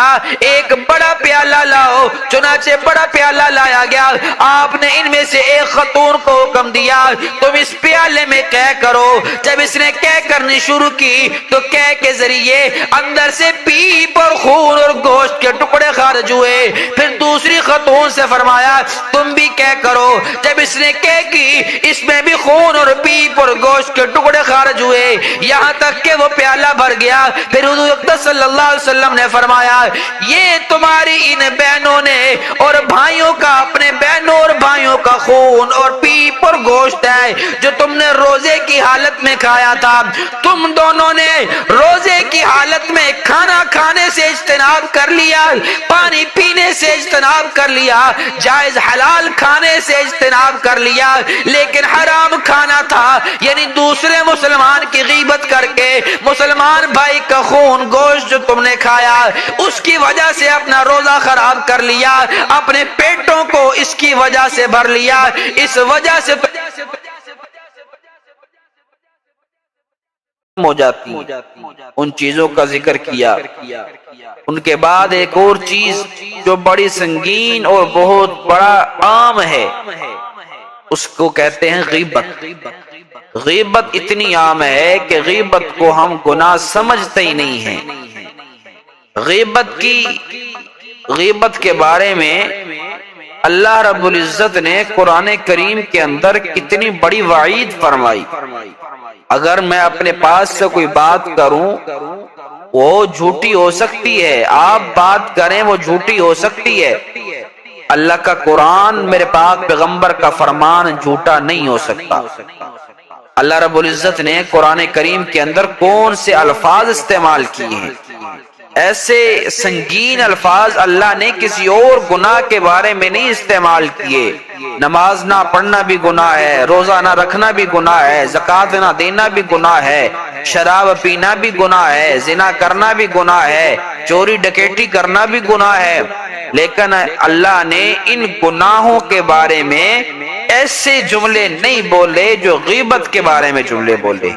کہا ایک بڑا پیالہ لاؤ، چنانچہ بڑا پیالہ لایا گیا۔ آپ نے ان میں سے ایک خاتون کو حکم دیا تم اس پیالے میں قے کرو۔ جب اس نے قے کرنی شروع کی تو قے کے ذریعے اندر سے پیپ اور خون اور گوشت کے ٹکڑے خارج ہوئے۔ پھر دوسری خاتون سے فرمایا تم بھی قے کرو۔ جب اس نے قے کی اس میں بھی خون اور پیپ اور گوشت کے ٹکڑے خارج ہوئے، یہاں تک کہ وہ پیالہ بھر گیا۔ پھر حضور اقدس صلی اللہ علیہ وسلم نے فرمایا یہ تمہاری ان بہنوں نے اور بھائیوں کا، اپنے بہنوں اور بھائیوں کا خون اور پیپ اور گوشت ہے جو تم نے روزے کی حالت میں کھایا تھا۔ تم دونوں نے روزے کی حالت میں کھانا کھانے سے اجتناب کر لیا، پانی پینے سے اجتناب کر لیا، جائز حلال کھانے سے اجتناب کر لیا، لیکن حرام کھانا تھا، یعنی دوسرے مسلمان کی غیبت کر کے مسلمان بھائی کا خون گوشت جو تم نے کھایا اس کی وجہ سے اپنا روزہ خراب کر لیا، اپنے پیٹوں کو اس کی وجہ سے بھر لیا، اس وجہ سے ہو جاتی ان چیزوں کا ذکر کیا۔ ان کے بعد ایک اور چیز جو بڑی سنگین اور بہت بڑا عام ہے اس کو کہتے ہیں غیبت۔ غیبت اتنی عام ہے کہ غیبت کو ہم گناہ سمجھتے ہی نہیں ہیں۔ غیبت کے بارے میں اللہ رب العزت نے قرآن کریم کے اندر کتنی بڑی وعید فرمائی۔ اگر میں اپنے پاس سے کوئی بات کروں وہ جھوٹی ہو سکتی ہے، آپ بات کریں وہ جھوٹی ہو سکتی ہے، اللہ کا قرآن میرے پاک پیغمبر کا فرمان جھوٹا نہیں ہو سکتا۔ اللہ رب العزت نے قرآن کریم کے اندر کون سے الفاظ استعمال کیے ہیں، ایسے سنگین الفاظ اللہ نے کسی اور گناہ کے بارے میں نہیں استعمال کیے۔ نماز نہ پڑھنا بھی گناہ ہے، روزہ نہ رکھنا بھی گناہ ہے، زکوٰۃ نہ دینا بھی گناہ ہے، شراب پینا بھی گناہ ہے، زنا کرنا بھی گناہ ہے، چوری ڈکیٹی کرنا بھی گناہ ہے، لیکن اللہ نے ان گناہوں کے بارے میں ایسے جملے نہیں بولے جو غیبت کے بارے میں جملے بولے۔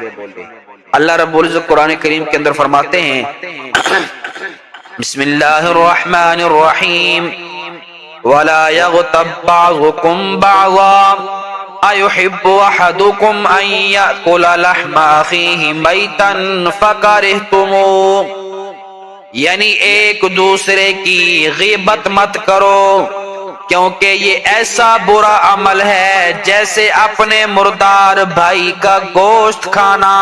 اللہ رب العزت قرآن کریم کے اندر فرماتے ہیں بسم اللہ الرحمن الرحیم وَلَا يَغْتَبْ بَعْضُكُمْ بَعْضًا أَيُحِبُّ أَحَدُكُمْ أَن يَأْكُلَ لَحْمَ أَخِيهِ مَيْتًا فَكَرِهْتُمُوهُ، یعنی ایک دوسرے کی غیبت مت کرو کیونکہ یہ ایسا برا عمل ہے جیسے اپنے مردار بھائی کا گوشت کھانا۔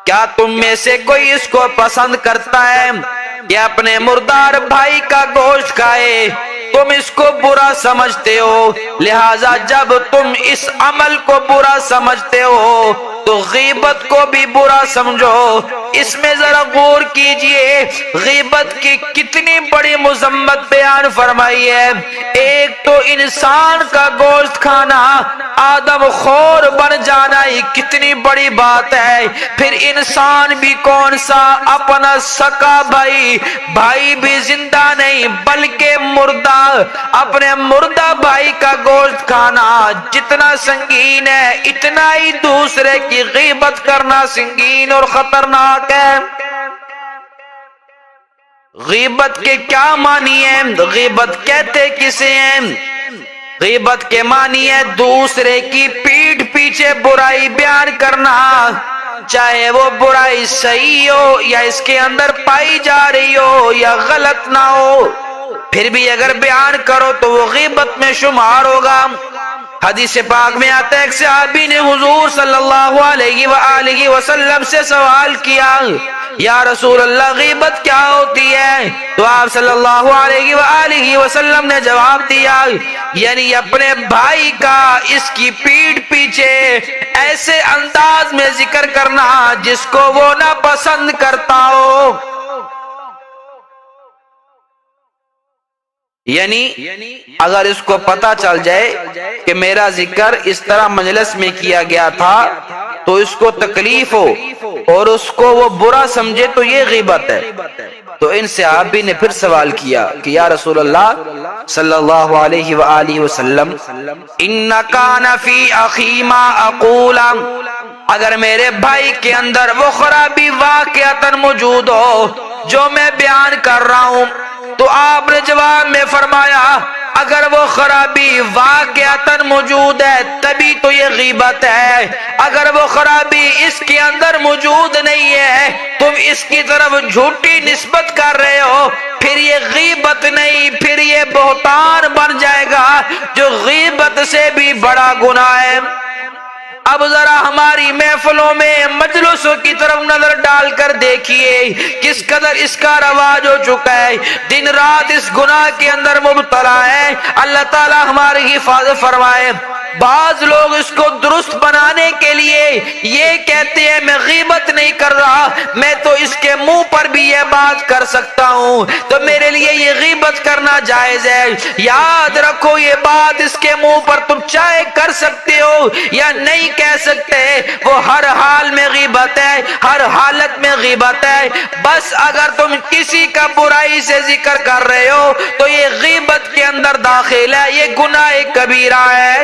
کیا تم میں سے کوئی اس کو پسند کرتا ہے کہ اپنے مردار بھائی کا گوشت کھائے؟ تم اس کو برا سمجھتے ہو، لہذا جب تم اس عمل کو برا سمجھتے ہو تو غیبت کو بھی برا سمجھو۔ اس میں ذرا غور کیجئے غیبت کی کتنی بڑی مذمت بیان فرمائی ہے۔ ایک تو انسان کا گوشت کھانا، آدم خور بن جانا ہی کتنی بڑی بات ہے، پھر انسان بھی کون سا اپنا سکا بھائی بھی زندہ نہیں بلکہ مردہ، اپنے مردہ بھائی کا گوشت کھانا جتنا سنگین ہے اتنا ہی دوسرے کی غیبت کرنا سنگین اور خطرناک ہے۔ غیبت کے کیا معنی ہیں؟ غیبت کہتے کسے ہیں؟ غیبت کے معنی ہے دوسرے کی پیٹھ پیچھے برائی بیان کرنا، چاہے وہ برائی صحیح ہو یا اس کے اندر پائی جا رہی ہو یا غلط نہ ہو، پھر بھی اگر بیان کرو تو وہ غیبت میں شمار ہوگا۔ حدیث پاک میں آتا ہے ایک صحابی نے حضور صلی اللہ علیہ وآلہ وسلم سے سوال کیا یا رسول اللہ غیبت کیا ہوتی ہے؟ تو آپ صلی اللہ علیہ وآلہ وسلم نے جواب دیا یعنی اپنے بھائی کا اس کی پیٹھ پیچھے ایسے انداز میں ذکر کرنا جس کو وہ نہ پسند کرتا ہو، یعنی اگر اس کو پتا چل جائے کہ میرا ذکر اس طرح مجلس میں کیا گیا تھا تو اس کو تکلیف ہو اور اس کو وہ برا سمجھے تو یہ غیبت ہے۔ تو ان صحابی نے پھر سوال کیا کہ یا رسول اللہ صلی اللہ علیہ وآلہ وسلم ان کان فی اخی ما اقول، اگر میرے بھائی کے اندر وہ خرابی واقعتاً موجود ہو جو میں بیان کر رہا ہوں؟ تو آپ نے جواب میں فرمایا اگر وہ خرابی واقعتاً موجود ہے تبھی تو یہ غیبت ہے، اگر وہ خرابی اس کے اندر موجود نہیں ہے، تم اس کی طرف جھوٹی نسبت کر رہے ہو، پھر یہ غیبت نہیں، پھر یہ بہتان بن جائے گا جو غیبت سے بھی بڑا گناہ ہے۔ اب ذرا ہماری محفلوں میں مجلسوں کی طرف نظر ڈال کر دیکھیے کس قدر اس کا رواج ہو چکا ہے، دن رات اس گناہ کے اندر مبتلا ہے۔ اللہ تعالی ہماری حفاظت فرمائے۔ بعض لوگ اس کو درست بنانے کے لیے یہ کہتے ہیں میں غیبت نہیں کر رہا، میں تو اس کے منہ پر بھی یہ بات کر سکتا ہوں تو میرے لیے یہ غیبت کرنا جائز ہے۔ یاد رکھو یہ بات اس کے منہ پر تم چاہے کر سکتے ہو یا نہیں کہہ سکتے، وہ ہر حال میں غیبت ہے، ہر حالت میں غیبت ہے۔ بس اگر تم کسی کا برائی سے ذکر کر رہے ہو تو یہ غیبت کے اندر داخل ہے، یہ گناہ کبیرہ ہے،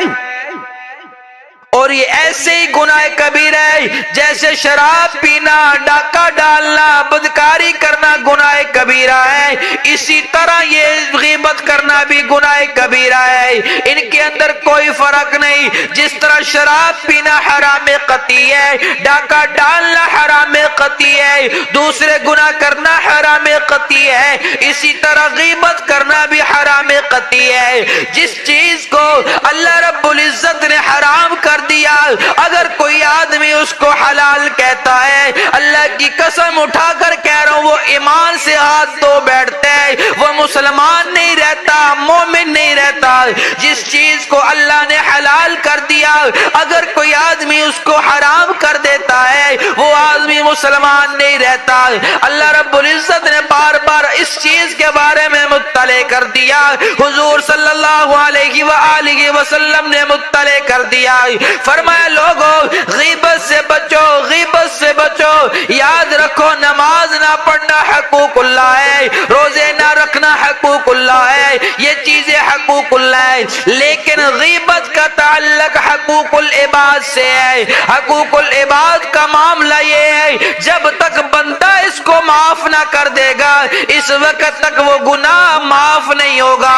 اور یہ ایسے ہی گناہ کبیرہ ہے جیسے شراب پینا، ڈاکہ ڈالنا، بدکاری کرنا گناہ کبیرہ ہے، اسی طرح یہ غیبت کرنا بھی گناہ کبیرہ ہے۔ ان کے اندر کوئی فرق نہیں، جس طرح شراب پینا حرام قطعی ہے، ڈاکہ ڈالنا حرام قطعی ہے، دوسرے گناہ کرنا حرام قطعی ہے، اسی طرح غیبت کرنا بھی حرام قطعی ہے۔ جس چیز کو اللہ رب العزت نے حرام کر دیا اگر کوئی آدمی اس کو حلال کہتا ہے، اللہ کی قسم اٹھا کر کہہ رہا ہوں وہ ایمان سے ہاتھ دھو بیٹھتا ہے، وہ مسلمان نہیں رہتا، مومن نہیں رہتا۔ جس چیز کو اللہ نے حلال کر دیا اگر کوئی آدمی اس کو حرام کر دیتا ہے وہ آدمی مسلمان نہیں رہتا۔ اللہ رب العزت نے بار بار اس چیز کے بارے میں مطلع کر دیا، حضور صلی اللہ علیہ وآلہ وسلم نے مطلع کر دیا، فرمایا لوگو غیبت سے بچو، غیبت سے بچو، یاد رکھو نماز نہ پڑھنا حقوق اللہ ہے، روزے نہ رکھنا حقوق اللہ ہے، یہ چیزیں حقوق اللہ ہے، لیکن غیبت کا تعلق حقوق العباد سے ہے۔ حقوق العباد کا معاملہ یہ ہے جب تک بندہ اس کو معاف نہ کر دے گا اس وقت تک وہ گناہ معاف نہیں ہوگا۔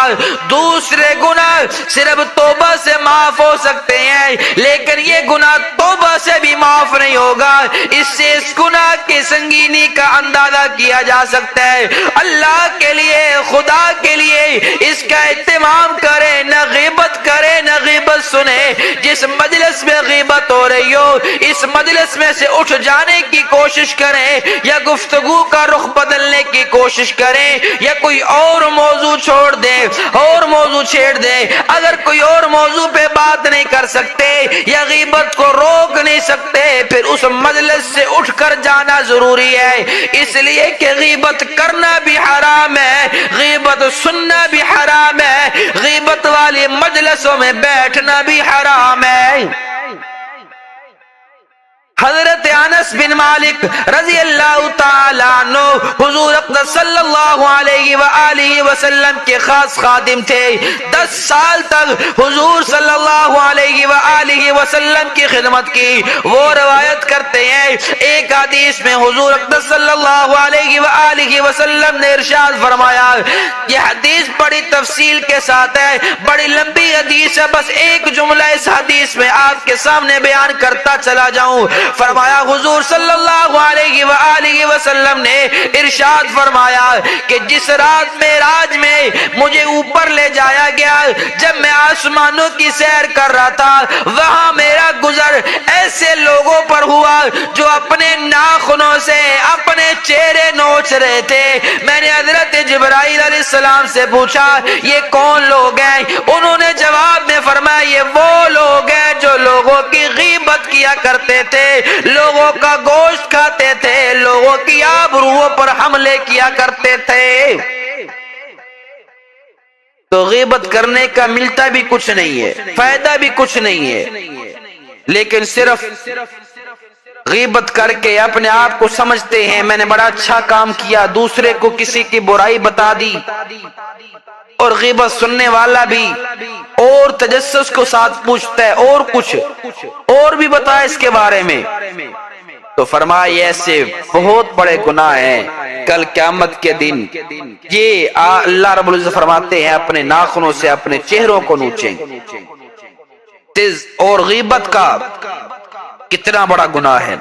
دوسرے گناہ صرف توبہ سے معاف ہو سکتے ہیں لیکن یہ گناہ توبہ سے بھی معاف نہیں ہوگا، اس سے اس گناہ کی سنگینی کا اندازہ کیا جا سکتا ہے۔ اللہ کے لیے، خدا کے لیے اس کا اہتمام کرے، نہ غیبت کرے نہ غیبت سنے۔ جس مجلس میں غیبت ہو رہی ہو اس مجلس میں سے اٹھ جانے کی کوشش کریں یا گفتگو کا رخ بدلنے کی کوشش کریں یا کوئی اور موضوع چھوڑ دیں، اور موضوع چھیڑ دیں۔ اگر کوئی اور موضوع پہ بات نہیں کر سکتے یا غیبت کو روک نہیں سکتے پھر اس مجلس سے اٹھ کر جانا ضروری ہے، اس لیے کہ غیبت کرنا بھی حرام ہے، غیبت سننا بھی حرام ہے، غیبت والی مجلسوں میں بیٹھنا بھی حرام ہے۔ حضرت انس بن مالک رضی اللہ تعالیٰ عنہ حضور اقدس صلی اللہ علیہ وآلہ وسلم کے خاص خادم تھے، 10 سال تک حضور صلی اللہ علیہ وآلہ وسلم کی خدمت کی۔ وہ روایت کرتے ہیں ایک حدیث میں حضور اقدس صلی اللہ علیہ وآلہ وسلم نے ارشاد فرمایا، یہ حدیث بڑی تفصیل کے ساتھ ہے، بڑی لمبی حدیث ہے، بس ایک جملہ اس حدیث میں آپ کے سامنے بیان کرتا چلا جاؤں۔ فرمایا حضور صلی اللہ علیہ وآلہ وسلم نے ارشاد فرمایا کہ جس رات معراج میں مجھے اوپر لے جایا گیا، جب میں آسمانوں کی سیر کر رہا تھا وہاں میرا گزر ایسے لوگوں پر ہوا جو اپنے ناخنوں سے اپنے چہرے نوچ رہے تھے۔ میں نے حضرت جبرائیل علیہ السلام سے پوچھا یہ کون لوگ ہیں؟ انہوں نے جواب میں فرمایا یہ وہ لوگ ہیں جو لوگوں کی غیبت کیا کرتے تھے، لوگوں کا گوشت کھاتے تھے، لوگوں کی آبروؤں پر حملے کیا کرتے تھے۔ تو غیبت کرنے کا ملتا بھی کچھ نہیں ہے، فائدہ بھی کچھ نہیں ہے، لیکن صرف غیبت کر کے اپنے آپ کو سمجھتے ہیں میں نے بڑا اچھا کام کیا، دوسرے کو کسی کی برائی بتا دی، اور غیبت سننے والا بھی اور تجسس کو ساتھ پوچھتا ہے اور کچھ اور بھی بتا اس کے بارے میں۔ تو فرمایا ایسے بہت بڑے گناہ ہیں کل قیامت کے دن یہ اللہ رب العزت فرماتے ہیں اپنے ناخنوں سے اپنے چہروں کو نوچیں گے۔ تز اور غیبت کا کتنا بڑا گناہ ہے،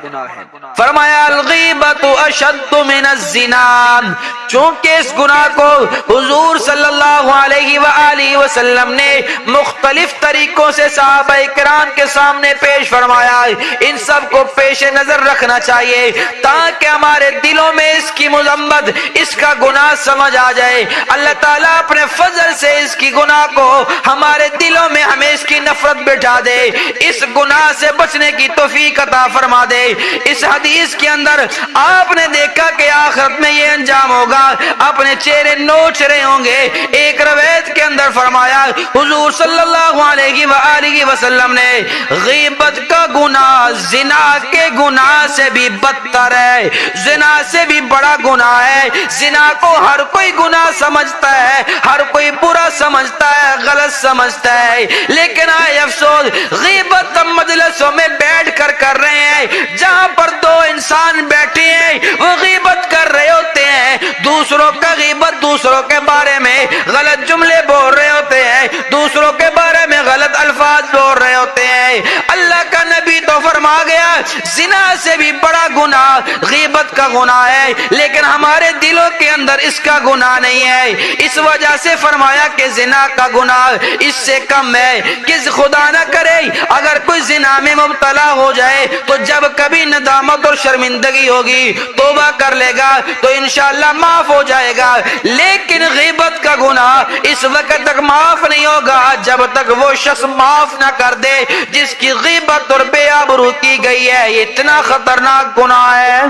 فرمایا الغیبت اشد من الزنا، چونکہ اس گناہ کو حضور صلی اللہ علیہ وآلہ وسلم نے مختلف طریقوں سے صحابہ کرام کے سامنے پیش فرمایا، ان سب کو پیش نظر رکھنا چاہیے تاکہ ہمارے دلوں میں اس کی مذمت، اس کا گناہ سمجھ آ جائے۔ اللہ تعالیٰ اپنے فضل سے اس کی گناہ کو ہمارے دلوں میں ہمیں اس کی نفرت بٹھا دے، اس گناہ سے بچنے کی توفیق عطا فرما دے۔ اس حدیث کے اندر آپ نے دیکھا کہ آخرت میں یہ انجام ہوگا، اپنے چہرے نوچ رہے ہوں گے۔ ایک روایت کے اندر فرمایا حضور صلی اللہ علیہ وآلہ وسلم نے غیبت کا گناہ زنا کے گناہ سے بھی بدتر ہے، زنا سے بھی بڑا گناہ ہے۔ زنا کو ہر کوئی گناہ سمجھتا ہے، ہر کوئی برا سمجھتا ہے، غلط سمجھتا ہے، لیکن آئے افسوس غیبت مجلسوں میں بیٹھ کر رہے ہیں، جہاں پر دو انسان بیٹھے ہیں وہ غیبت کر رہے ہوتے ہیں، دوسروں کا غیبت، دوسروں کے بارے میں غلط جملے بول رہے ہوتے ہیں، دوسروں کے بارے میں غلط الفاظ بول رہے ہوتے ہیں۔ اللہ کا نبی تو فرما گیا زنا سے بھی بڑا گناہ غیبت کا گناہ ہے، لیکن ہمارے دلوں کے اندر اس کا گناہ نہیں ہے۔ اس وجہ سے فرمایا کہ زنا کا گناہ اس سے کم ہے کہ خدا نہ کرے اگر کوئی زنا میں مبتلا ہو جائے تو جب کبھی ندامت اور شرمندگی ہوگی توبہ کر لے گا تو انشاءاللہ معاف ہو جائے گا، لیکن غیبت کا گناہ اس وقت تک معاف نہیں ہوگا جب تک وہ شخص معاف نہ کر دے جس کی غیبت اور بے آبرو کی گئی ہے۔ یہ اتنا خطرناک گناہ ہے۔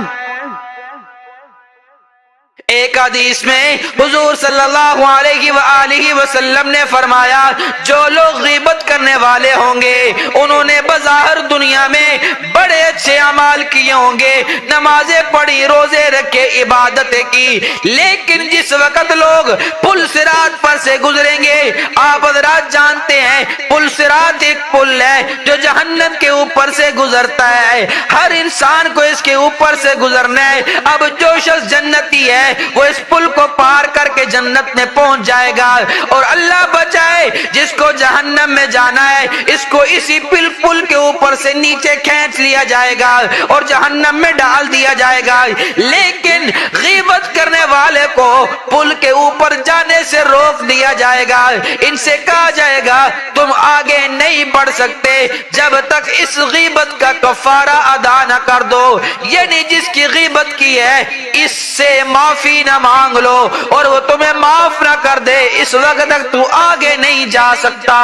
ایک حدیث میں حضور صلی اللہ علیہ وآلہ وسلم نے فرمایا جو لوگ غیبت کرنے والے ہوں گے انہوں نے بظاہر دنیا میں بڑے اچھے اعمال کیے ہوں گے، نمازیں پڑھی، روزے رکھے، عبادتیں کی، لیکن جس وقت لوگ پل صراط پر سے گزریں گے، آپ حضرات جانتے ہیں پل صراط ایک پل ہے جو جہنم کے اوپر سے گزرتا ہے، ہر انسان کو اس کے اوپر سے گزرنا ہے۔ اب جو شخص جنتی ہے وہ اس پل کو پار کر کے جنت میں پہنچ جائے گا، اور اللہ بچائے جس کو جہنم میں جانا ہے اس کو اسی پل کے اوپر سے نیچے کھینچ لیا جائے گا اور جہنم میں ڈال دیا جائے گا۔ لیکن غیبت کرنے والے کو پل کے اوپر جانے سے روک دیا جائے گا، ان سے کہا جائے گا تم آگے نہیں بڑھ سکتے جب تک اس غیبت کا کفارہ ادا نہ کر دو، یعنی جس کی غیبت کی ہے اس سے معافی نہ مانگ لو اور وہ تمہیں معاف نہ کر دے، اس وقت تک تو آگے نہیں جا سکتا۔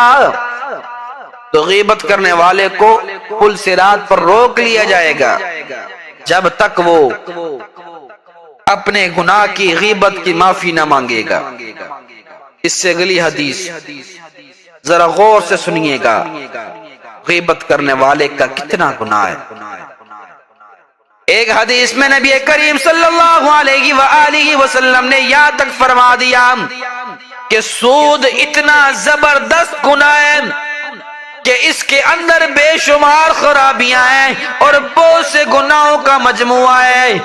تو غیبت کرنے والے کو پل صراط پر روک لیا جائے گا جب تک وہ اپنے گناہ کی غیبت کی معافی نہ مانگے گا۔ اس سے اگلی حدیث ذرا غور سے سنیے گا، غیبت کرنے والے کا کتنا گناہ ہے۔ ایک حدیث میں نبی کریم صلی اللہ علیہ وآلہ وسلم نے یہاں تک فرما دیا کہ سود اتنا زبردست گناہ ہے کہ اس کے اندر بے شمار خرابیاں ہیں اور بہت سے گناہوں کا مجموعہ ہے۔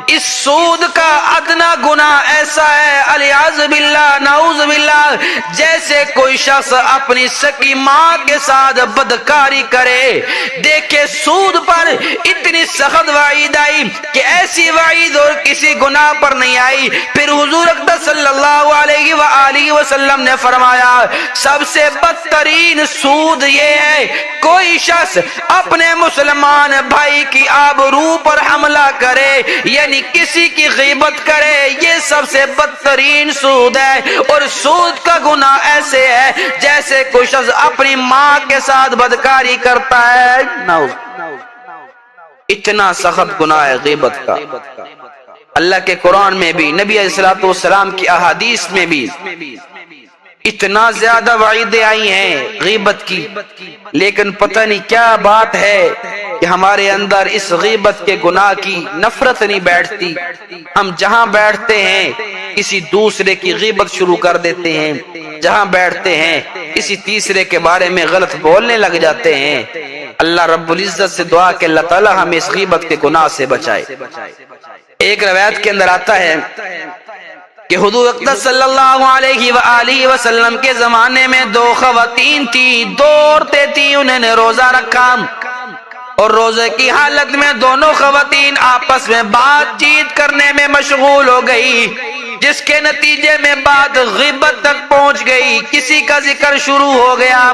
اس سود کا ادنا گناہ ایسا ہے الیاذ باللہ نعوذ باللہ جیسے کوئی شخص اپنی سکی ماں کے ساتھ بدکاری کرے۔ دیکھیں سود پر اتنی سخت وعید آئی کہ ایسی وعید اور کسی گناہ پر نہیں آئی۔ پھر حضور اقدس صلی اللہ علیہ وآلہ وسلم نے فرمایا سب سے بدترین سود یہ ہے کوئی شخص اپنے مسلمان بھائی کی آبرو پر حملہ کرے، یعنی کسی کی غیبت کرے، یہ سب سے بدترین سود ہے۔ اور سود کا گناہ ایسے ہے جیسے کوئی شخص اپنی ماں کے ساتھ بدکاری کرتا ہے۔ اتنا سخت گناہ ہے غیبت کا۔ اللہ کے قرآن میں بھی، نبی علیہ الصلوۃ والسلام کی احادیث میں بھی اتنا زیادہ وعیدیں آئی ہیں غیبت کی، لیکن پتہ نہیں کیا بات ہے کہ ہمارے اندر اس غیبت کے گناہ کی نفرت نہیں بیٹھتی۔ ہم جہاں بیٹھتے ہیں کسی دوسرے کی غیبت شروع کر دیتے ہیں، جہاں بیٹھتے ہیں کسی تیسرے کے بارے میں غلط بولنے لگ جاتے ہیں۔ اللہ رب العزت سے دعا کہ اللہ تعالی ہمیں اس غیبت کے گناہ سے بچائے۔ ایک روایت کے اندر آتا ہے کہ حضور اقدس صلی اللہ علیہ وآلہ وسلم کے زمانے میں دو خواتین تھی، دو عورتیں تھیں، انہوں نے روزہ رکھا اور روزے کی حالت میں دونوں خواتین آپس میں بات چیت کرنے میں مشغول ہو گئی، جس کے نتیجے میں بات غیبت تک پہنچ گئی۔ کسی کا ذکر شروع ہو گیا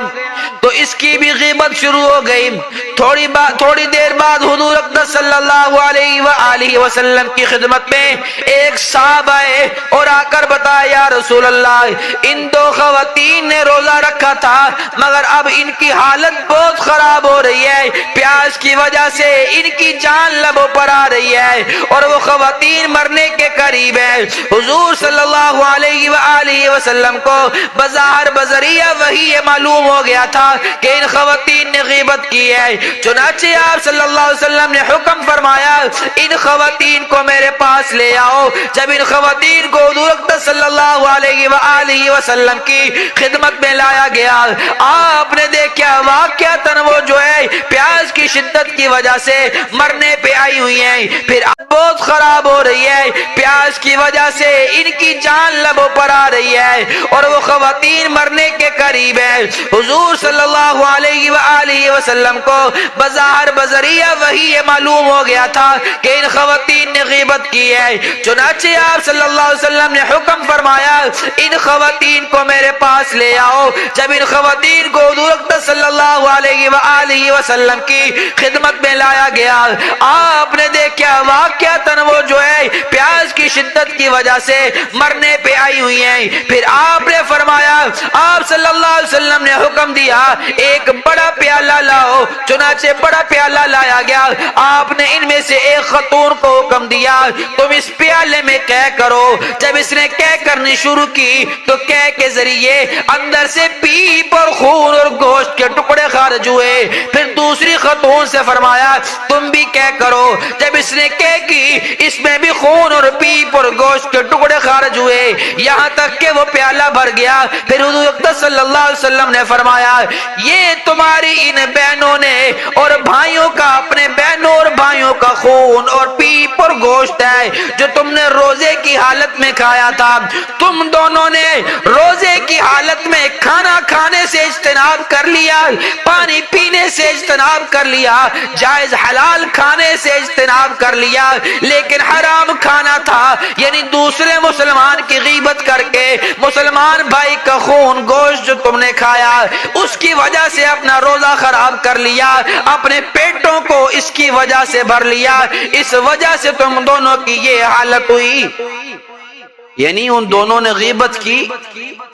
تو اس کی بھی غیبت شروع ہو گئی۔ تھوڑی دیر بعد حضور اقدس صلی اللہ علیہ وآلہ وسلم کی خدمت میں ایک صاحب آئے اور آ کر بتایا یا رسول اللہ، ان دو خواتین نے روزہ رکھا تھا مگر اب ان کی حالت بہت خراب ہو رہی ہے، پیاس کی وجہ سے ان کی جان لبوں پر آ رہی ہے اور وہ خواتین مرنے کے قریب ہے۔ حضور صلی اللہ علیہ وآلہ وسلم کو بظاہر بذریعہ وحی یہ معلوم ہو گیا تھا کہ ان خواتین نے غیبت کی ہے، چنانچہ آپ صلی اللہ علیہ وسلم نے حکم فرمایا ان خواتین کو میرے پاس لے آؤ۔ جب ان خواتین کو حضور اقدس صلی اللہ علیہ وآلہ وسلم کی خدمت میں لایا گیا، آپ نے دیکھا واقعتاً وہ جو ہے پیاس کی شدت کی وجہ سے مرنے پہ آئی ہوئی ہیں، پھر بہت خراب ہو رہی ہے، پیاس کی وجہ سے ان کی جان لبوں پر آ رہی ہے اور وہ خواتین مرنے کے قریب ہے۔ حضور صلی اللہ علیہ وآلہ وسلم کو بظاہر بذریعہ وحی یہ معلوم ہو گیا تھا کہ ان خواتین نے غیبت کی ہے، چنانچہ آپ صلی اللہ علیہ وسلم نے حکم فرمایا ان خواتین کو میرے پاس لے آؤ۔ جب ان خواتین کو حضور اقدس صلی اللہ علیہ وآلہ وسلم کی خدمت میں لایا گیا، آپ نے دیکھا واقعتاً وہ جو ہے پیاس کی شدت کی وجہ سے مرنے پہ آئی ہوئی ہیں، پھر آپ نے فرمایا، آپ صلی اللہ علیہ وسلم نے حکم دیا ایک بڑا پیالہ لاؤ، چنانچہ بڑا پیالہ لایا گیا۔ آپ نے ان میں سے ایک خاتون کو حکم دیا تم اس پیالے میں قے کرو۔ جب اس نے قے کرنی شروع کی تو قے کے ذریعے اندر سے پیپ اور خون اور گوشت کے ٹکڑے خارج ہوئے۔ پھر دوسری خاتون سے فرمایا تم بھی قے کرو۔ جب اس نے قے کی اس میں بھی خون اور پیپ اور گوشت کے ٹکڑے خارج ہوئے، یہاں تک کہ وہ پیالہ بھر گیا۔ پھر حضور اقدس صلی اللہ علیہ وسلم نے فرمایا یہ تمہاری ان بہنوں نے اور بھائیوں کا، اپنے بہنوں اور بھائیوں کا خون اور پیپ اور گوشت ہے جو تم نے روزے کی حالت میں کھایا تھا۔ تم دونوں نے روزے کی حالت میں کھانا کھانے سے اجتناب کر لیا، پانی پینے سے اجتناب کر لیا، جائز حلال کھانے سے اجتناب کر لیا، لیکن حرام کھانا تھا، یعنی دوسرے مسلمان کی غیبت کر کے مسلمان بھائی کا خون گوشت جو تم نے کھایا اس کی وجہ سے اپنا روزہ خراب کر لیا، اپنے پیٹوں کو اس کی وجہ سے بھر لیا، اس وجہ سے تم دونوں کی یہ حالت ہوئی۔ یعنی ان دونوں نے غیبت کی،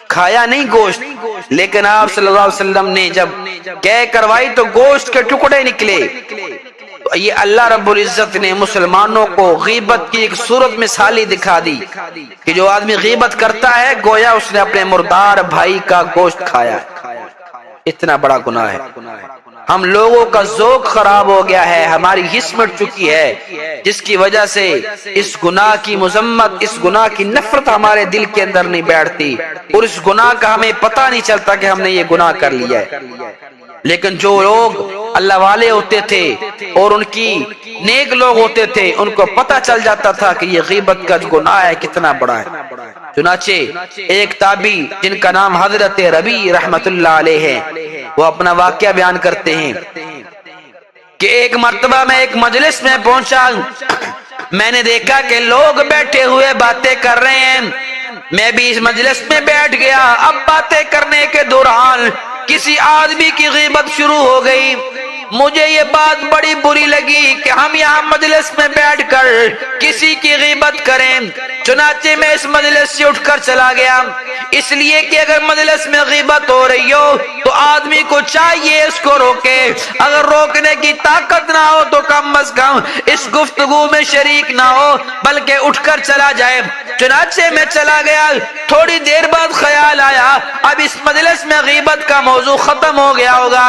کھایا نہیں گوشت، لیکن آپ صلی اللہ علیہ وسلم نے جب قے کروائی تو گوشت کے ٹکڑے نکلے۔ یہ اللہ رب العزت نے مسلمانوں کو غیبت کی ایک صورت مثالی دکھا دی کہ جو آدمی غیبت کرتا ہے گویا اس نے اپنے مردار بھائی کا گوشت کھایا ہے۔ اتنا بڑا گناہ ہے۔ ہم لوگوں کا ذوق خراب ہو گیا ہے، ہماری حس مٹ چکی ہے، جس کی وجہ سے اس گناہ کی مذمت، اس گناہ کی نفرت ہمارے دل کے اندر نہیں بیٹھتی اور اس گناہ کا ہمیں پتہ نہیں چلتا کہ ہم نے یہ گناہ کر لیا ہے۔ لیکن جو لوگ اللہ والے ہوتے تھے اور ان کی نیک لوگ ہوتے تھے ان کو پتہ چل جاتا تھا کہ یہ غیبت کا گناہ ہے کتنا بڑا ہے۔ چنانچہ ایک تابعی جن کا نام حضرت ربیع رحمت اللہ علیہ ہے، وہ اپنا واقعہ بیان کرتے ہیں کہ ایک مرتبہ میں ایک مجلس میں پہنچا، میں نے دیکھا کہ لوگ بیٹھے ہوئے باتیں کر رہے ہیں، میں بھی اس مجلس میں بیٹھ گیا۔ اب باتیں کرنے کے دوران کسی آدمی کی غیبت شروع ہو گئی، مجھے یہ بات بڑی بری لگی کہ ہم یہاں مجلس میں بیٹھ کر کسی کی غیبت کریں، چنانچہ میں اس مجلس سے اٹھ کر چلا گیا، اس لیے کہ اگر مجلس میں غیبت ہو رہی ہو تو آدمی کو چاہیے اس کو روکے، اگر روکنے کی طاقت نہ ہو تو کم از کم اس گفتگو میں شریک نہ ہو بلکہ اٹھ کر چلا جائے۔ چنانچہ میں چلا گیا، تھوڑی دیر بعد خیال آیا اب اس مجلس میں غیبت کا موضوع ختم ہو گیا ہوگا،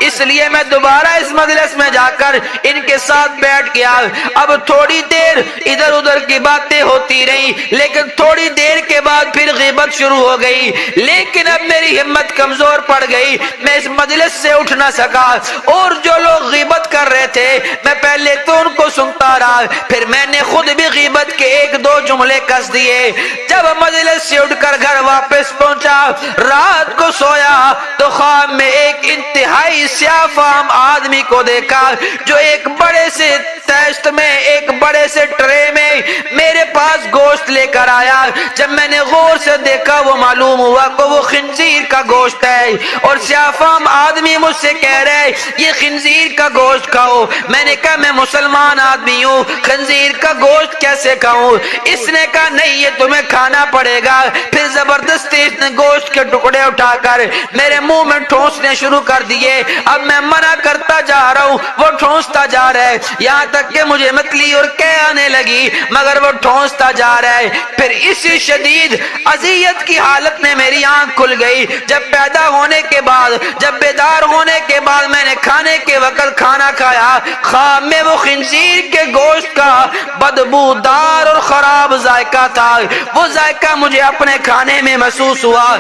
اس لیے میں دوبارہ اس مجلس میں جا کر ان کے ساتھ بیٹھ گیا۔ اب تھوڑی دیر ادھر ادھر کی باتیں ہوتی رہی، لیکن تھوڑی دیر کے بعد پھر غیبت شروع ہو گئی، لیکن اب میری ہمت کمزور پڑ گئی، میں اس مجلس سے اٹھ نہ سکا، اور جو لوگ غیبت کر رہے تھے میں پہلے تو ان کو سنتا رہا، پھر میں نے خود بھی غیبت کے ایک دو جملے کس دیے۔ جب مجلس سے اٹھ کر گھر واپس پہنچا، رات کو سویا تو خواب میں ایک انتہائی سیاہ فام آدمی کو دیکھا جو ایک بڑے سے ٹیسٹ میں، ایک بڑے سے ٹرے میں میرے پاس گوشت لے کر آیا۔ جب میں نے غور سے دیکھا وہ معلوم ہوا کہ وہ خنزیر کا گوشت ہے، اور سیاہ فام آدمی مجھ سے کہہ رہے یہ خنزیر کا گوشت کھاؤ۔ میں نے کہا میں مسلمان آدمی ہوں، خنزیر کا گوشت کیسے کھاؤں؟ اس نے کہا نہیں یہ تمہیں کھانا پڑے گا۔ پھر زبردستی اس نے گوشت کے ٹکڑے اٹھا کر میرے منہ میں ٹھونسنے شروع کر دیے۔ اب میں منع کرتا جا رہا ہوں، وہ ٹھونستا جا رہا ہے، یہاں تک کہ مجھے متلی اور کہہ آنے لگی، مگر وہ ٹھونستا جا رہا ہے۔ پھر اسی شدید اذیت کی حالت میں میری آنکھ کھل گئی۔ جب پیدا ہونے کے بعد، جب بیدار ہونے کے بعد میں نے کھانے کے وقت کھانا کھایا، خواب میں وہ خنزیر کے گوشت کا بدبودار اور خراب ذائقہ تھا، وہ ذائقہ مجھے اپنے کھانے میں محسوس ہوا۔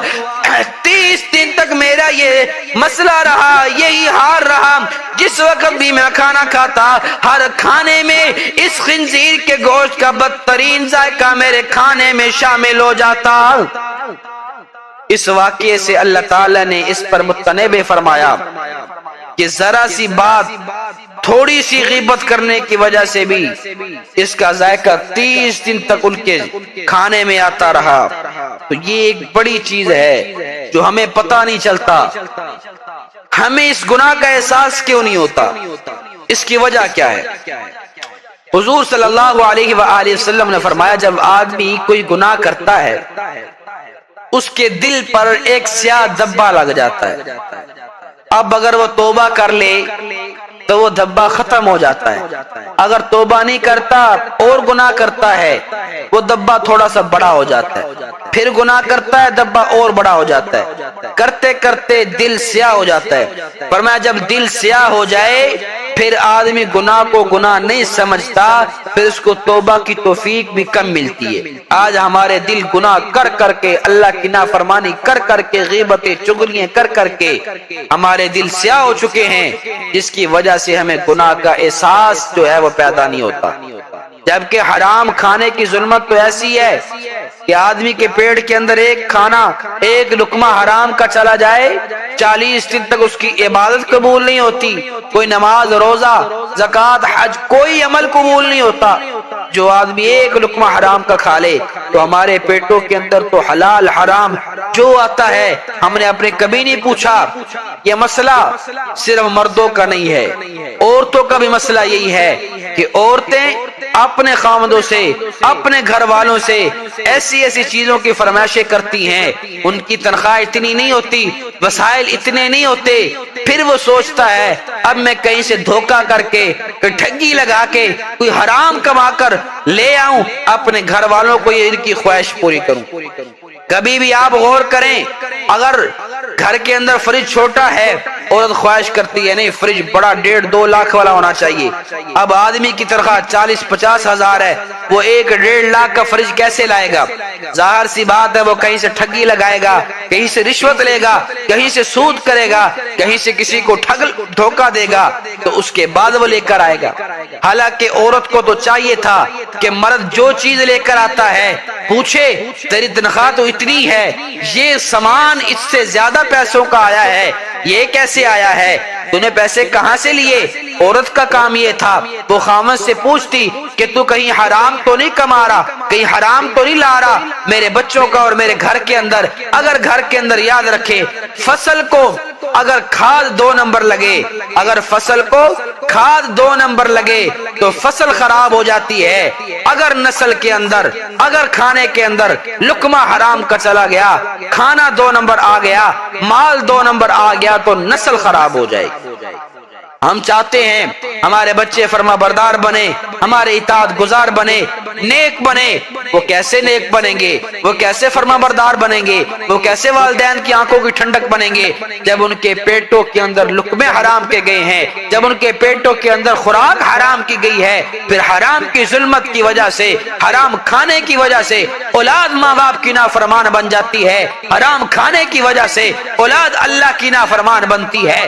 30 دن تک میرا یہ مسئلہ رہا، یہی حال رہا، جس وقت بھی میں کھانا کھاتا ہر کھانے میں اس خنزیر کے گوشت کا بدترین ذائقہ میرے کھانے میں شامل ہو جاتا۔ اس واقعے سے اللہ تعالیٰ نے اس پر متنبہ فرمایا کہ ذرا سی بات، تھوڑی سی غیبت کرنے کی وجہ سے بھی اس کا ذائقہ 30 دن تک ان کے کھانے میں آتا رہا۔ تو یہ ایک بڑی چیز ہے جو ہمیں پتہ نہیں چلتا۔ ہمیں اس گناہ کا احساس کیوں نہیں ہوتا؟ اس کی وجہ کیا ہے؟ حضور صلی اللہ علیہ وآلہ وسلم نے فرمایا جب آدمی کوئی گناہ کرتا ہے اس کے دل پر ایک سیاہ دھبا لگ جاتا ہے۔ اب اگر وہ توبہ کر لے تو وہ دھبا ختم ہو جاتا ہے، اگر توبہ نہیں کرتا اور گناہ کرتا ہے وہ دھبا تھوڑا سا بڑا ہو جاتا ہے، پھر گناہ کرتا ہے دھبا اور بڑا ہو جاتا ہے، کرتے کرتے دل سیاہ ہو جاتا ہے۔ فرمایا جب دل سیاہ ہو جائے پھر آدمی گناہ کو گناہ نہیں سمجھتا، پھر اس کو توبہ کی توفیق بھی کم ملتی ہے۔ آج ہمارے دل گناہ کر کر کے، اللہ کی نافرمانی کر کر کے، غیبتیں چغلیاں کر کر کے ہمارے دل سیاہ ہو چکے ہیں، جس کی وجہ سے ہمیں گناہ کا احساس جو ہے وہ پیدا نہیں ہوتا۔ جبکہ حرام کھانے کی ظلمت تو ایسی ہے کہ آدمی کے پیٹ کے اندر ایک کھانا، ایک لقمہ حرام کا چلا جائے 40 دن تک اس کی عبادت قبول نہیں ہوتی، کوئی نماز، روزہ، زکوٰۃ، حج، کوئی عمل قبول نہیں ہوتا۔ جو آدمی ایک لقمہ حرام کا کھا لے تو ہمارے پیٹوں کے اندر تو حلال حرام جو آتا ہے، ہم نے اپنے کبھی نہیں پوچھا۔ یہ مسئلہ صرف مردوں کا نہیں ہے، عورتوں کا بھی مسئلہ یہی ہے کہ عورتیں اپنے خامدوں سے، اپنے گھر والوں سے ایسی ایسی چیزوں کی فرمائشیں کرتی ہیں، ان کی تنخواہ اتنی نہیں ہوتی، وسائل اتنے نہیں ہوتے، پھر وہ سوچتا ہے اب میں کہیں سے دھوکہ کر کے، کوئی ٹھگی لگا کے، کوئی حرام کما کر لے آؤں، اپنے گھر والوں کو یہ ان کی خواہش پوری کروں۔ کبھی بھی آپ غور کریں، اگر گھر کے اندر فریج چھوٹا ہے، عورت خواہش کرتی ہے نہیں فریج بڑا 1.5-2 لاکھ والا ہونا چاہیے۔ اب آدمی کی تنخواہ 40-50 ہزار ہے، وہ 1-1.5 لاکھ کا فریج کیسے لائے گا؟ ظاہر سی بات ہے وہ کہیں سے ٹھگی لگائے گا، کہیں سے رشوت لے گا، کہیں سے سود کرے گا، کہیں سے کسی کو دھوکہ دے گا، تو اس کے بعد وہ لے کر آئے گا۔ حالانکہ عورت کو تو چاہیے تھا کہ مرد جو چیز لے کر آتا ہے پوچھے تیری تنخواہ تو اتنی ہے، یہ سامان اس سے زیادہ پیسوں کا آیا ہے، یہ کیسے آیا ہے، تو نے پیسے کہاں سے لیے؟ عورت کا کام یہ تھا وہ خامد سے پوچھتی کہ تو کہیں حرام تو نہیں کما رہا، کہیں حرام تو نہیں لا رہا میرے بچوں کا اور میرے گھر کے اندر۔ اگر گھر کے اندر یاد رکھے فصل کو اگر کھاد 2 نمبر لگے، اگر فصل کو کھاد 2 نمبر لگے تو فصل خراب ہو جاتی ہے۔ اگر نسل کے اندر، اگر کھانے کے اندر لقمہ حرام کا چلا گیا، کھانا 2 نمبر آ گیا، مال 2 نمبر آ گیا تو نسل خراب ہو جائے۔ ہم چاہتے ہیں ہمارے بچے فرما بردار بنے، ہمارے اطاعت گزار بنے، نیک بنے، وہ کیسے نیک بنیں گے، وہ کیسے فرما بردار بنیں گے، وہ کیسے والدین کی آنکھوں کی ٹھنڈک بنیں گے جب ان کے پیٹوں کے اندر لقمے حرام کے گئے ہیں، جب ان کے پیٹوں کے اندر خوراک حرام کی گئی ہے، پھر حرام کی ظلمت کی وجہ سے، حرام کھانے کی وجہ سے اولاد ماں باپ کی نافرمان بن جاتی ہے، حرام کھانے کی وجہ سے اولاد اللہ کی نافرمان بنتی ہے،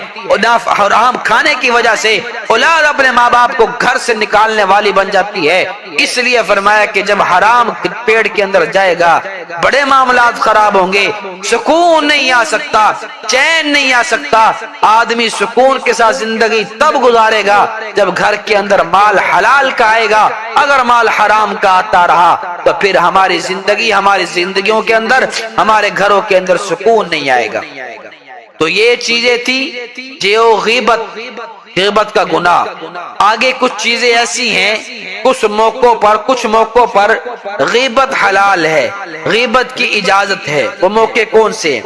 حرام کھانے کی وجہ سے اولاد اپنے ماں باپ کو گھر سے نکالنے والی بن جاتی ہے۔ اس لیے فرمایا کہ جب حرام پیٹ کے اندر جائے گا بڑے معاملات خراب ہوں گے، سکون نہیں آ سکتا، چین نہیں آ سکتا۔ آدمی سکون کے ساتھ زندگی تب گزارے گا جب گھر کے اندر مال حلال کا آئے گا۔ اگر مال حرام کا آتا رہا تو پھر ہماری زندگیوں کے اندر، ہمارے گھروں کے اندر سکون نہیں آئے گا۔ تو یہ چیزیں تھی جو غیبت کا گناہ۔ آگے کچھ چیزیں ایسی ہیں، کچھ موقعوں پر غیبت حلال ہے، غیبت کی اجازت ہے۔ وہ موقع کون سے؟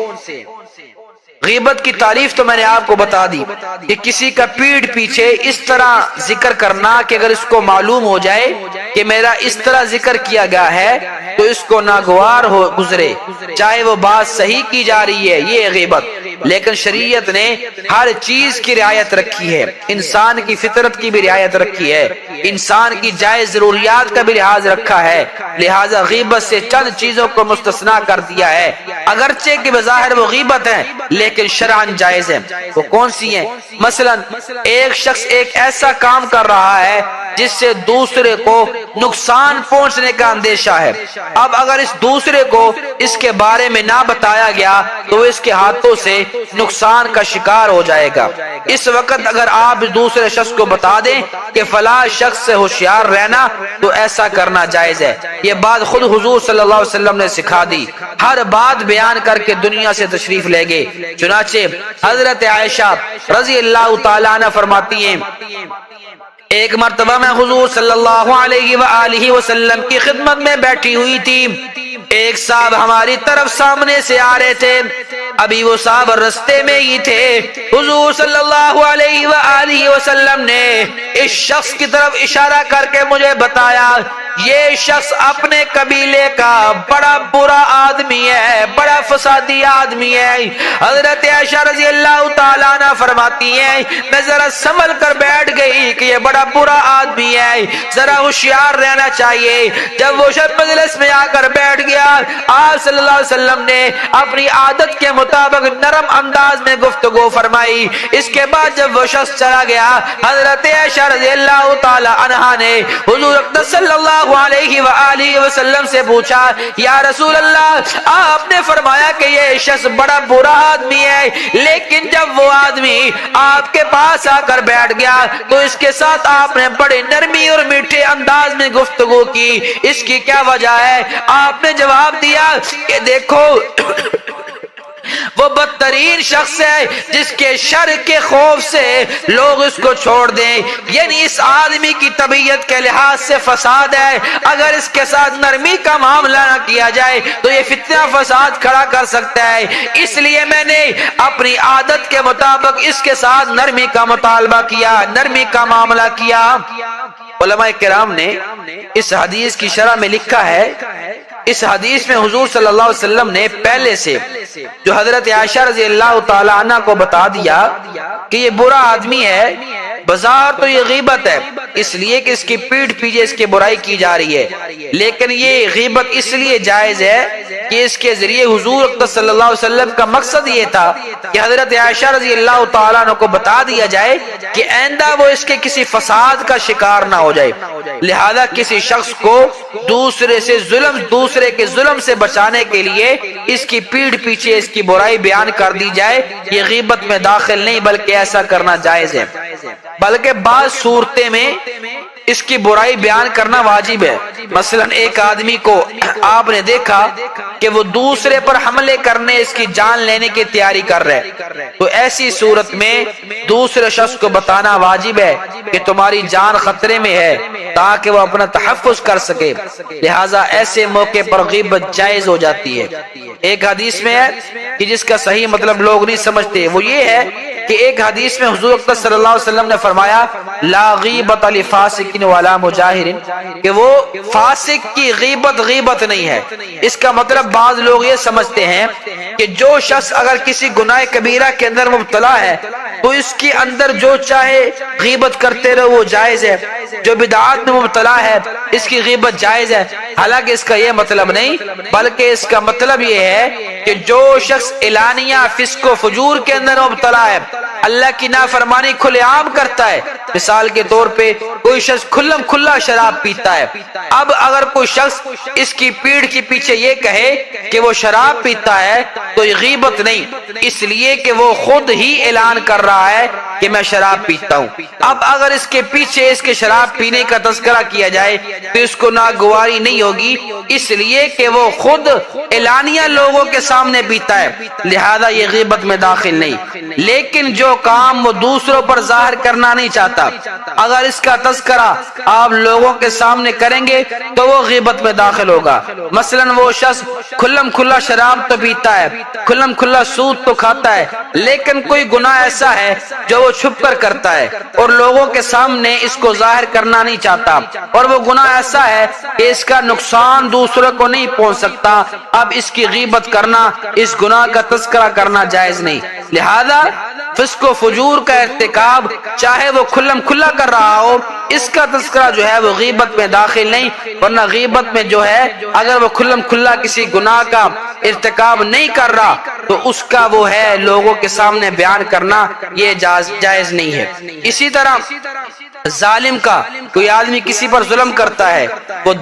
غیبت کی تعریف تو میں نے آپ کو بتا دی کہ کسی کا پیٹھ پیچھے اس طرح ذکر کرنا کہ اگر اس کو معلوم ہو جائے کہ میرا اس طرح ذکر کیا گیا ہے تو اس کو ناگوار ہو گزرے، چاہے وہ بات صحیح کی جا رہی ہے، یہ غیبت۔ لیکن شریعت نے ہر چیز کی رعایت رکھی ہے، انسان کی فطرت کی بھی رعایت رکھی ہے، انسان کی جائز ضروریات کا بھی لحاظ رکھا ہے، لہذا غیبت سے چند چیزوں کو مستثنا کر دیا ہے، اگرچہ کہ بظاہر وہ غیبت ہے لیکن شرعاً جائز ہے۔ وہ کون سی ہیں؟ مثلا ایک شخص ایک ایسا کام کر رہا ہے جس سے دوسرے کو نقصان پہنچنے کا اندیشہ ہے، اب اگر اس دوسرے کو اس کے بارے میں نہ بتایا گیا تو اس کے ہاتھوں سے نقصان کا شکار ہو جائے گا۔ اس وقت اگر آپ دوسرے شخص کو بتا دیں کہ فلاں شخص سے ہوشیار رہنا تو ایسا کرنا جائز ہے۔ یہ بات خود حضور صلی اللہ علیہ وسلم نے سکھا دی، ہر بات بیان کر کے دنیا سے تشریف لے گئے۔ چنانچہ حضرت عائشہ رضی اللہ تعالیٰ عنہ فرماتی ہیں، ایک مرتبہ میں حضور صلی اللہ علیہ وآلہ وسلم کی خدمت میں بیٹھی ہوئی تھی، ایک صاحب ہماری طرف سامنے سے آ رہے تھے، ابھی وہ صاحب رستے میں ہی تھے، حضور صلی اللہ علیہ وآلہ وسلم نے اس شخص کی طرف اشارہ کر کے مجھے بتایا یہ شخص اپنے قبیلے کا بڑا برا آدمی ہے، بڑا فسادی آدمی ہے۔ حضرت عائشہ رضی اللہ تعالیٰ عنہ فرماتی ہیں میں ذرا سنبھل کر بیٹھ گئی کہ یہ بڑا برا آدمی ہے، ذرا ہوشیار رہنا چاہیے۔ جب وہ شخص مجلس میں آ کر بیٹھ گیا، آپ صلی اللہ علیہ وسلم نے اپنی عادت کے مطابق نرم انداز میں گفتگو فرمائی۔ اس کے بعد جب وہ شخص چلا گیا، حضرت عائشہ رضی اللہ تعالیٰ عنہ نے حضور اقدس صلی اللہ علیہ وآلہ وسلم سے پوچھا یا رسول اللہ، آپ نے فرمایا کہ یہ شخص بڑا برا آدمی ہے، لیکن جب وہ آدمی آپ کے پاس آ کر بیٹھ گیا تو اس کے ساتھ آپ نے بڑے نرمی اور میٹھے انداز میں گفتگو کی، اس کی کیا وجہ ہے؟ آپ نے جواب دیا کہ دیکھو وہ بدترین شخص ہے جس کے شر کے خوف سے لوگ اس کو چھوڑ دیں، یعنی اس آدمی کی طبیعت کے لحاظ سے فساد ہے، اگر اس کے ساتھ نرمی کا معاملہ نہ کیا جائے تو یہ فتنہ فساد کھڑا کر سکتا ہے، اس لیے میں نے اپنی عادت کے مطابق اس کے ساتھ نرمی کا مطالبہ کیا، نرمی کا معاملہ کیا۔ علماء کرام نے اس حدیث کی شرح میں لکھا ہے، اس حدیث میں حضور صلی اللہ علیہ وسلم نے پہلے سے جو حضرت عائشہ رضی اللہ تعالی عنہ کو بتا دیا کہ یہ برا آدمی ہے، بظاہر تو یہ غیبت ہے اس لیے کہ اس کی پیٹھ پیچھے اس کی برائی کی جا رہی ہے، لیکن یہ غیبت اس لیے جائز ہے کہ اس کے ذریعے حضور اقدس صلی اللہ علیہ وسلم کا مقصد یہ تھا کہ حضرت عائشہ رضی اللہ تعالیٰ عنہ کو بتا دیا جائے کہ آئندہ وہ اس کے کسی فساد کا شکار نہ ہو جائے، لہذا کسی شخص کو دوسرے کے ظلم سے بچانے کے لیے اس کی پیٹھ پیچھے اس کی برائی بیان کر دی جائے، یہ غیبت میں داخل نہیں بلکہ ایسا کرنا جائز ہے، بلکہ بعض صورتیں میں اس کی برائی بیان کرنا واجب ہے۔ مثلا ایک آدمی کو آپ نے دیکھا کہ وہ دوسرے پر حملے کرنے، اس کی جان لینے کی تیاری کر رہے، تو ایسی صورت میں دوسرے شخص کو بتانا واجب ہے کہ تمہاری جان خطرے میں ہے تاکہ وہ اپنا تحفظ کر سکے، لہٰذا ایسے موقع پر غیبت جائز ہو جاتی ہے۔ ایک حدیث میں ہے کہ جس کا صحیح مطلب لوگ نہیں سمجھتے، وہ یہ ہے کہ ایک حدیث میں حضور اکرم صلی اللہ علیہ وسلم نے فرمایا لا غیبت لفاسق ولا مجاہر، کہ وہ فاسق کی غیبت غیبت نہیں ہے۔ اس کا مطلب بعض لوگ یہ سمجھتے ہیں کہ جو شخص اگر کسی گناہ کبیرہ کے اندر مبتلا ہے تو اس کے اندر جو چاہے غیبت کرتے رہو وہ جائز ہے، جو بدعات میں مبتلا ہے اس کی غیبت جائز ہے۔ حالانکہ اس کا یہ مطلب نہیں، بلکہ اس کا مطلب یہ ہے کہ جو شخص اعلانیہ فسق و فجور کے اندر مبتلا ہے، اللہ کی نافرمانی کھلے عام کرتا ہے، مثال کے طور پہ کوئی شخص کھلم کھلا شراب پیتا ہے، اب اگر کوئی شخص اس کی پیڑھ کے پیچھے یہ کہے کہ وہ شراب پیتا ہے تو یہ غیبت نہیں، اس لیے کہ وہ خود ہی اعلان کر رہا ہے کہ میں شراب پیتا ہوں۔ اب اگر اس کے پیچھے اس کے شراب پینے کا تذکرہ کیا جائے تو اس کو ناگواری نہیں ہوگی، اس لیے کہ وہ خود اعلانیہ لوگوں کے سامنے پیتا ہے، لہذا یہ غیبت میں داخل نہیں۔ لیکن جو کام وہ دوسروں پر ظاہر کرنا نہیں چاہتا، اگر اس کا تذکرہ آپ لوگوں کے سامنے کریں گے تو وہ غیبت میں داخل ہوگا۔ مثلا وہ شخص کھلم کھلا شراب تو پیتا ہے، کھلم کھلا سود تو کھاتا ہے، لیکن کوئی گناہ ایسا ہے جو وہ چھپ کر کرتا ہے اور لوگوں کے سامنے اس کو ظاہر کرنا نہیں چاہتا، اور وہ گناہ ایسا ہے کہ اس کا نقصان دوسروں کو نہیں پہنچ سکتا، اب اس کی غیبت کرنا، اس گناہ کا تذکرہ کرنا جائز نہیں۔ لہذا فسق و فجور کا ارتکاب چاہے وہ کھلم کھلا کر رہا ہو، اس کا تذکرہ جو ہے وہ غیبت میں داخل نہیں، ورنہ غیبت میں جو ہے اگر وہ کھلم کھلا کسی گناہ کا ارتکاب نہیں کر رہا تو اس کا وہ ہے لوگوں کے سامنے بیان کرنا یہ جائز نہیں ہے۔ اسی طرح ظالم کا، کوئی آدمی کسی پر ظلم کرتا ہے، وہ